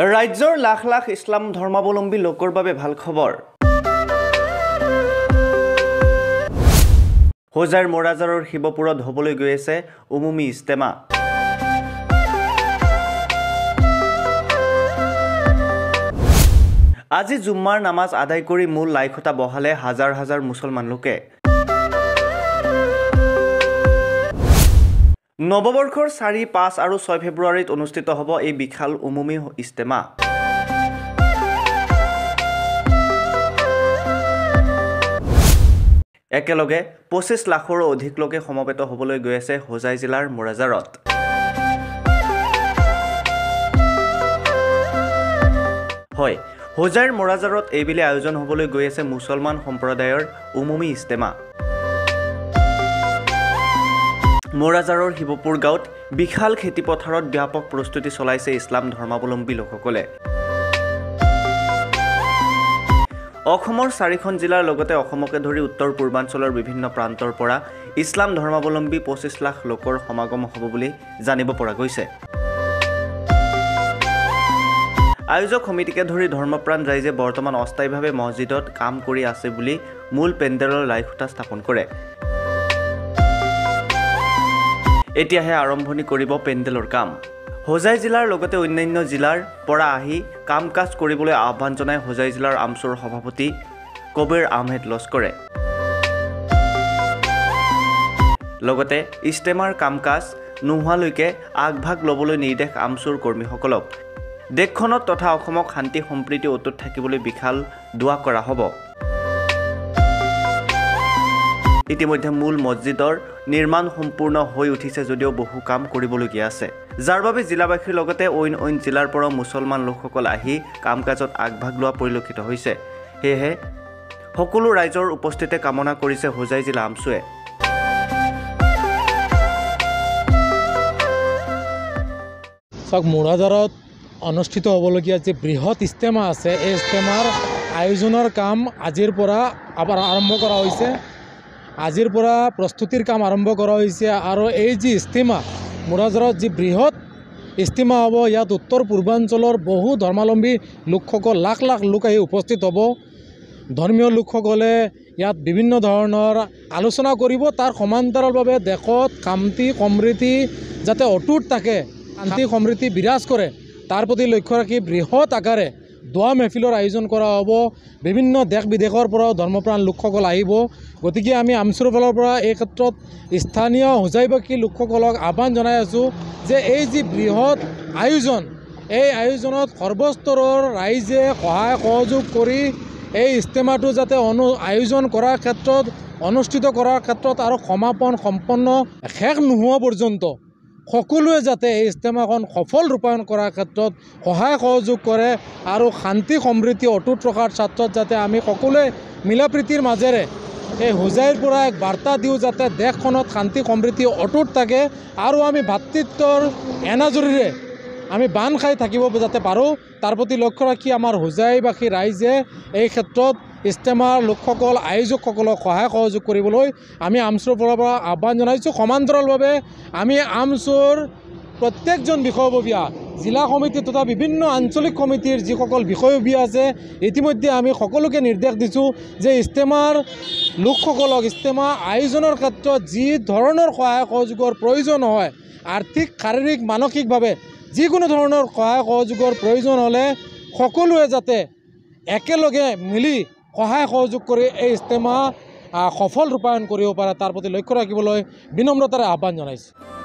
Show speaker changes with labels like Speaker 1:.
Speaker 1: ৰাজ্যৰ লাখ লাখ ইছলাম ধৰ্মাৱলম্বী লোকৰ বাবে ভাল খবৰ। হোজাইৰ মোৰাজাৰৰ শিৱপুৰত হ'বলৈ গৈ আছে উমুমী ইজতেমা। আজি জুম্মাৰ নামাজ আদায় কৰি মূল লাইখুটা বহালে হাজাৰ হাজাৰ মুছলমান লোকে। নৱবৰ্ষৰ 4, 5 আৰু 6 ফেব্ৰুৱাৰীত অনুষ্ঠিত হ'ব এই বিশাল উমুমী ইজতেমা। একেলগে 25 লাখৰো অধিক লোকে সমবেত হ'বলৈ গৈ আছে হোজাই জিলাৰ মোৰাজাৰত। হয়, হোজাইৰ মোৰাজাৰত এইবেলি আয়োজন হ'বলৈ গৈ আছে মুছলমান সম্প্ৰদায়ৰ উমুমী ইজতেমা। মোৰাজাৰৰ শিৱপুৰ গাঁৱত বিশাল খেতিপথাৰত ব্যাপক প্ৰস্তুতি চলাইছে ইছলাম ধৰ্মাৱলম্বী লোকসকলে। অসমৰ 4খন জিলাৰ লগতে অসমকে ধৰি উত্তৰ পূৰ্বাঞ্চলৰ বিভিন্ন প্ৰান্তৰ পৰা ইছলাম ধৰ্মাৱলম্বী 25 লাখ লোকৰ সমাগম হ'ব বুলি জানিব পৰা গৈছে। আয়োজক সমিতিকে ধৰি ধৰ্মপ্ৰাণ ৰাইজে বৰ্তমান অস্থায়ীভাৱে মছজিদত কাম কৰি আছে বুলি মূল পেণ্ডেলৰ লাইখুটা স্থাপন কৰে। এতিয়াহে আৰম্ভণি কৰিব পেণ্ডেলৰ কাম। হোজাই জিলাৰ লগতে অন্যান্য জিলাৰ পৰা আহি কাম কাজ কৰিবলৈ আহ্বান জনাই হোজাই জিলাৰ আমচুৰ সভাপতি কবিৰ আহমেদ লস্কৰে। লগতে ইজতেমাৰ কাম কাজ নোহোৱালৈকে আগভাগ ল'বলৈ নিৰ্দেশ আমচুৰ কৰ্মীসকলক। দেশখনত তথা অসমক শান্তি সম্প্ৰীতি অটুট থাকিবলৈ বিশাল দোৱা কৰা হ'ব। ইতিমধ্যে মূল মছজিদৰ নিৰ্মাণ সম্পূৰ্ণ হৈ উঠিছে যদিও বহু কাম কৰিবলগীয়া আছে, যাৰ বাবে জিলাবাসীৰ লগতে অইন জিলাৰ পৰা মুছলমান লোকসকল আহি কাম কাজত আগভাগ লোৱা পৰিলক্ষিত হৈছে। সেয়েহে সকলো ৰাইজৰ উপস্থিতি কামনা কৰিছে হোজাই জিলা আমচুৱে।
Speaker 2: মোৰাজাৰত অনুষ্ঠিত হ'বলগীয়া যি বৃহৎ ইজতেমা আছে, এই ইজতেমাৰ আয়োজনৰ কাম আজিৰ পৰা আৰম্ভ কৰা হৈছে। আজিৰ পৰা প্ৰস্তুতিৰ কাম আৰম্ভ কৰা হৈছে আৰু এই যি ইজতেমা, মোৰাজাৰত যি বৃহৎ ইজতেমা হ'ব, ইয়াত উত্তৰ পূৰ্বাঞ্চলৰ বহু ধৰ্মাৱলম্বী লোকসকল লাখ লাখ লোক আহি উপস্থিত হ'ব। ধৰ্মীয় লোকসকলে ইয়াত বিভিন্ন ধৰণৰ আলোচনা কৰিব। তাৰ সমান্তৰালভাৱে দেশত শান্তি সমৃদ্ধি যাতে অটুট থাকে, শান্তি সমৃদ্ধি বিৰাজ কৰে, তাৰ প্ৰতি লক্ষ্য ৰাখি বৃহৎ আকাৰে দোৱা মেহফিলৰ আয়োজন কৰা হ'ব। বিভিন্ন দেশ বিদেশৰ পৰাও ধৰ্মপ্ৰাণ লোকসকল আহিব। গতিকে আমি আমচুৰ ফালৰ পৰা এই ক্ষেত্ৰত স্থানীয় হোজাইবাসী লোকসকলক আহ্বান জনাই আছোঁ যে এই যি বৃহৎ আয়োজন, এই আয়োজনত সৰ্বস্তৰৰ ৰাইজে সহায় সহযোগ কৰি এই ইজতেমাটো যাতে আয়োজন কৰাৰ ক্ষেত্ৰত, অনুষ্ঠিত কৰাৰ ক্ষেত্ৰত আৰু সমাপন সম্পন্ন শেষ নোহোৱা পৰ্যন্ত সকলোৱে যাতে এই ইজতেমাখন সফল ৰূপায়ণ কৰাৰ ক্ষেত্ৰত সহায় সহযোগ কৰে আৰু শান্তি সমৃদ্ধি অটুট ৰখাৰ ক্ষেত্ৰত যাতে আমি সকলোৱে মিলা প্ৰীতিৰ মাজেৰে এই হোজাইৰ পৰা এক বাৰ্তা দিওঁ যাতে দেশখনত শান্তি সমৃদ্ধি অটুট থাকে আৰু আমি ভাতৃত্বৰ এনাজৰীৰে আমি বান্ধ খাই থাকিব যাতে পাৰোঁ, তাৰ প্ৰতি লক্ষ্য ৰাখি আমাৰ হোজাইবাসী ৰাইজে এই ক্ষেত্ৰত ইজতেমাৰ লোকসকল, আয়োজকসকলক সহায় সহযোগ কৰিবলৈ আমি আমচুৰ ফালৰ পৰা আহ্বান জনাইছোঁ। সমান্তৰালভাৱে আমি আমচুৰ প্ৰত্যেকজন বিষয়ববীয়া, জিলা সমিতি তথা বিভিন্ন আঞ্চলিক সমিতিৰ যিসকল বিষয়ববীয়া আছে, ইতিমধ্যে আমি সকলোকে নিৰ্দেশ দিছোঁ যে ইজতেমাৰ লোকসকলক ইজতেমা আয়োজনৰ ক্ষেত্ৰত যি ধৰণৰ সহায় সহযোগৰ প্ৰয়োজন হয়, আৰ্থিক শাৰীৰিক মানসিকভাৱে যিকোনো ধৰণৰ সহায় সহযোগৰ প্ৰয়োজন হ'লে সকলোৱে যাতে একেলগে মিলি সহায় সহযোগ কৰি এই ইজতেমা সফল ৰূপায়ণ কৰিব পাৰে, তাৰ প্ৰতি লক্ষ্য ৰাখিবলৈ বিনম্ৰতাৰে আহ্বান জনাইছোঁ।